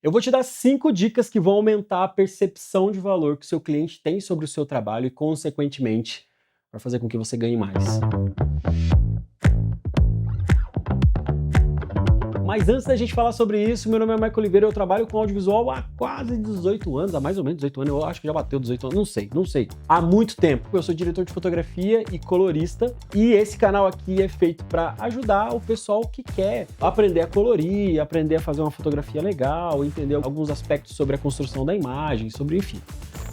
Eu vou te dar 5 dicas que vão aumentar a percepção de valor que o seu cliente tem sobre o seu trabalho e, consequentemente, vai fazer com que você ganhe mais. Mas antes da gente falar sobre isso, meu nome é Marco Oliveira, eu trabalho com audiovisual há quase 18 anos, há mais ou menos 18 anos, eu acho que já bateu 18 anos, não sei. Há muito tempo. Eu sou diretor de fotografia e colorista, e esse canal aqui é feito para ajudar o pessoal que quer aprender a colorir, aprender a fazer uma fotografia legal, entender alguns aspectos sobre a construção da imagem, sobre enfim.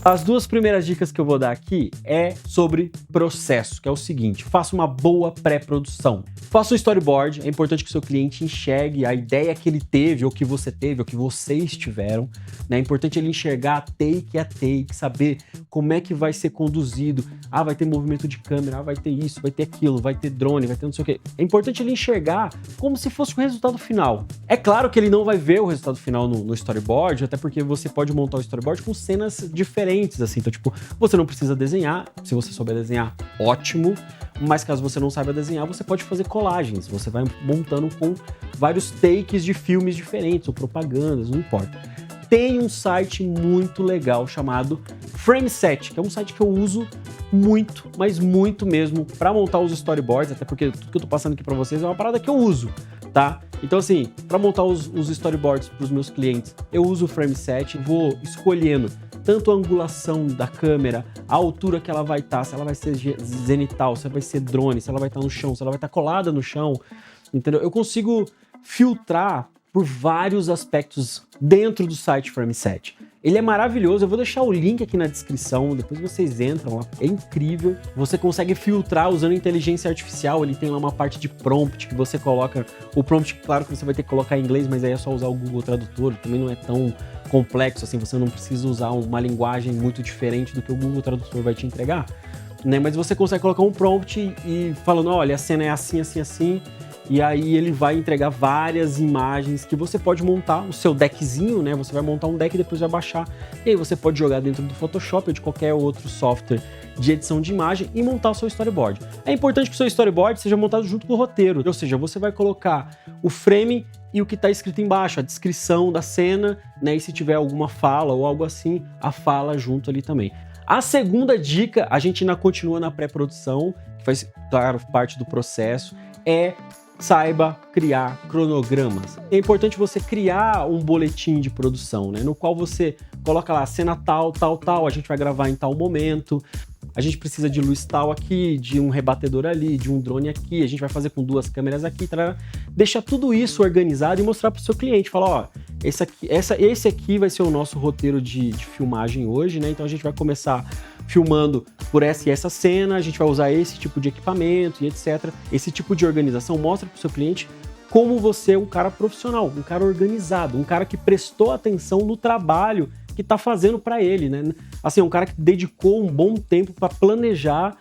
As duas primeiras dicas que eu vou dar aqui é sobre processo, que é o seguinte: faça uma boa pré-produção. Faça um storyboard, é importante que o seu cliente enxergue a ideia que ele teve, ou que você teve, ou que vocês tiveram, né? É importante ele enxergar take a take, saber como é que vai ser conduzido. Ah, vai ter movimento de câmera, ah, vai ter isso, vai ter aquilo, vai ter drone, vai ter não sei o quê. É importante ele enxergar como se fosse o resultado final. É claro que ele não vai ver o resultado final no storyboard, até porque você pode montar o storyboard com cenas diferentes, assim. Então, tipo, você não precisa desenhar. Se você souber desenhar, ótimo. Mas caso você não saiba desenhar, você pode fazer colagens. Você vai montando com vários takes de filmes diferentes, ou propagandas, não importa. Tem um site muito legal chamado Frameset, que é um site que eu uso muito, mas muito mesmo, para montar os storyboards, até porque tudo que eu tô passando aqui para vocês é uma parada que eu uso, tá? Então assim, para montar os storyboards para os meus clientes, eu uso o Frameset, vou escolhendo tanto a angulação da câmera, a altura que ela vai estar, se ela vai ser zenital, se ela vai ser drone, se ela vai estar no chão, se ela vai estar colada no chão, entendeu? Eu consigo filtrar por vários aspectos dentro do site Frameset. Ele é maravilhoso, eu vou deixar o link aqui na descrição, depois vocês entram lá, é incrível. Você consegue filtrar usando inteligência artificial, ele tem lá uma parte de prompt que você coloca, o prompt, claro que você vai ter que colocar em inglês, mas aí é só usar o Google Tradutor, também não é tão complexo assim, você não precisa usar uma linguagem muito diferente do que o Google Tradutor vai te entregar, né? Mas você consegue colocar um prompt e falando, olha, a cena é assim, assim, assim, e aí ele vai entregar várias imagens que você pode montar o seu deckzinho, né? Você vai montar um deck e depois vai baixar. E aí você pode jogar dentro do Photoshop ou de qualquer outro software de edição de imagem e montar o seu storyboard. É importante que o seu storyboard seja montado junto com o roteiro, ou seja, você vai colocar o frame e o que está escrito embaixo, a descrição da cena, né? E se tiver alguma fala ou algo assim, a fala junto ali também. A segunda dica, a gente ainda continua na pré-produção, que faz, claro, parte do processo, é saiba criar cronogramas. É importante você criar um boletim de produção, né? No qual você coloca lá, cena tal, tal, tal, a gente vai gravar em tal momento, a gente precisa de luz tal aqui, de um rebatedor ali, de um drone aqui, a gente vai fazer com 2 câmeras aqui, tarará. Deixa tudo isso organizado e mostrar para o seu cliente, falar, ó, esse aqui vai ser o nosso roteiro de filmagem hoje, né? Então a gente vai começar filmando por essa e essa cena, a gente vai usar esse tipo de equipamento e etc. Esse tipo de organização mostra para o seu cliente como você é um cara profissional, um cara organizado, um cara que prestou atenção no trabalho que está fazendo para ele, né? Assim, um cara que dedicou um bom tempo para planejar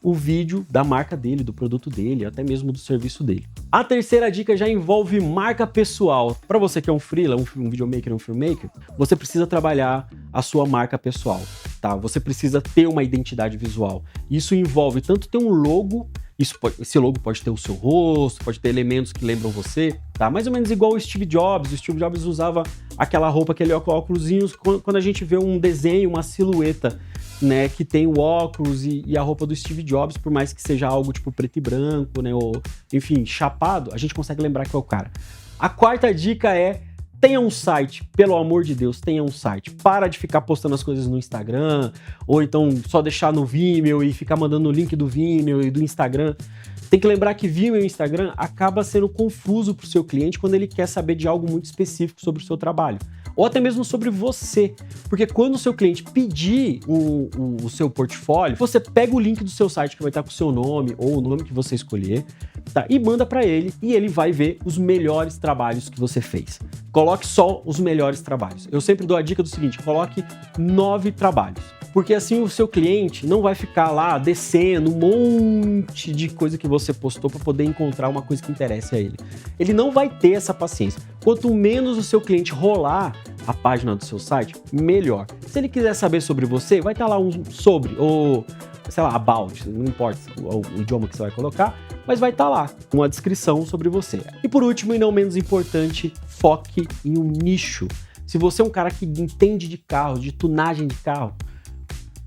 o vídeo da marca dele, do produto dele, até mesmo do serviço dele. A terceira dica já envolve marca pessoal. Para você que é um freela, um videomaker, um filmmaker, você precisa trabalhar a sua marca pessoal, tá? Você precisa ter uma identidade visual. Isso envolve tanto ter um logo, esse logo pode ter o seu rosto, pode ter elementos que lembram você, tá? Mais ou menos igual o Steve Jobs. O Steve Jobs usava aquela roupa, aquele óculosinhos, quando a gente vê um desenho, uma silhueta, né, que tem o óculos e a roupa do Steve Jobs, por mais que seja algo tipo preto e branco, né, ou enfim, chapado, a gente consegue lembrar que é o cara. A quarta dica é: tenha um site, pelo amor de Deus, tenha um site. Para de ficar postando as coisas no Instagram, ou então só deixar no Vimeo e ficar mandando o link do Vimeo e do Instagram. Tem que lembrar que Vimeo e Instagram acaba sendo confuso para o seu cliente quando ele quer saber de algo muito específico sobre o seu trabalho, ou até mesmo sobre você, porque quando o seu cliente pedir o seu portfólio, você pega o link do seu site que vai estar com o seu nome ou o nome que você escolher, tá? E manda para ele e ele vai ver os melhores trabalhos que você fez. Coloque só os melhores trabalhos. Eu sempre dou a dica do seguinte: coloque 9 trabalhos. Porque assim o seu cliente não vai ficar lá descendo um monte de coisa que você postou para poder encontrar uma coisa que interesse a ele. Ele não vai ter essa paciência. Quanto menos o seu cliente rolar a página do seu site, melhor. Se ele quiser saber sobre você, vai estar lá um sobre, ou sei lá, about, não importa o idioma que você vai colocar, mas vai estar lá uma descrição sobre você. E por último, e não menos importante, foque em um nicho. Se você é um cara que entende de carro, de tunagem de carro,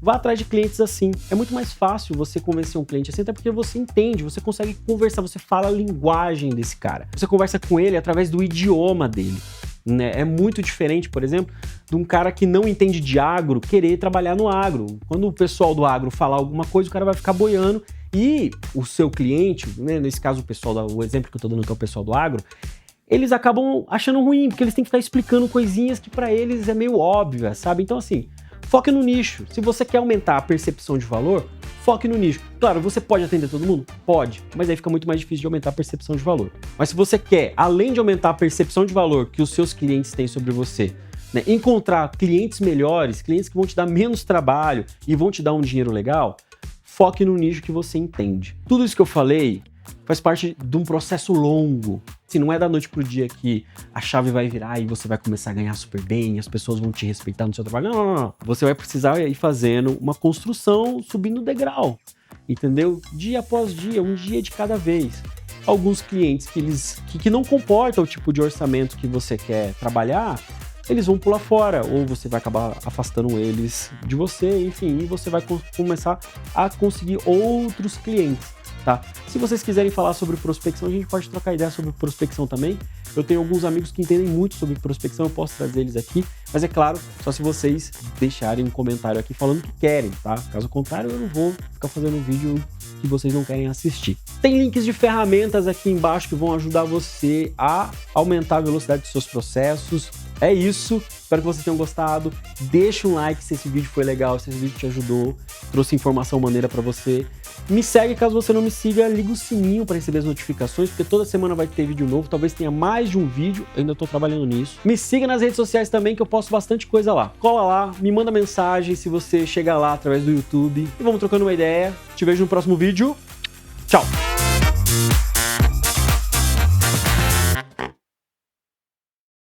vá atrás de clientes assim. É muito mais fácil você convencer um cliente assim, até porque você entende, você consegue conversar, você fala a linguagem desse cara. Você conversa com ele através do idioma dele, né? É muito diferente, por exemplo, de um cara que não entende de agro querer trabalhar no agro. Quando o pessoal do agro falar alguma coisa, o cara vai ficar boiando e o seu cliente, né, nesse caso o exemplo que eu tô dando que é o pessoal do agro, eles acabam achando ruim, porque eles têm que ficar explicando coisinhas que para eles é meio óbvia, sabe? Então assim, foque no nicho. Se você quer aumentar a percepção de valor, foque no nicho. Claro, você pode atender todo mundo? Pode, mas aí fica muito mais difícil de aumentar a percepção de valor. Mas se você quer, além de aumentar a percepção de valor que os seus clientes têm sobre você, né, encontrar clientes melhores, clientes que vão te dar menos trabalho e vão te dar um dinheiro legal, foque no nicho que você entende. Tudo isso que eu falei faz parte de um processo longo. Assim, não é da noite pro dia que a chave vai virar e você vai começar a ganhar super bem, as pessoas vão te respeitar no seu trabalho. Não, não, não. Você vai precisar ir fazendo uma construção, subindo o degrau, entendeu? Dia após dia, um dia de cada vez. Alguns clientes que não comportam o tipo de orçamento que você quer trabalhar, eles vão pular fora, ou você vai acabar afastando eles de você, enfim, e você vai começar a conseguir outros clientes. Tá? Se vocês quiserem falar sobre prospecção, a gente pode trocar ideia sobre prospecção também. Eu tenho alguns amigos que entendem muito sobre prospecção, eu posso trazer eles aqui, mas é claro, só se vocês deixarem um comentário aqui falando que querem, tá? Caso contrário, eu não vou ficar fazendo um vídeo que vocês não querem assistir. Tem links de ferramentas aqui embaixo que vão ajudar você a aumentar a velocidade dos seus processos. É isso, espero que vocês tenham gostado. Deixa um like se esse vídeo foi legal, se esse vídeo te ajudou, trouxe informação maneira pra você. Me segue caso você não me siga, liga o sininho para receber as notificações, porque toda semana vai ter vídeo novo, talvez tenha mais de um vídeo, eu ainda tô trabalhando nisso. Me siga nas redes sociais também, que eu posto bastante coisa lá. Cola lá, me manda mensagem se você chegar lá através do YouTube e vamos trocando uma ideia. Te vejo no próximo vídeo. Tchau!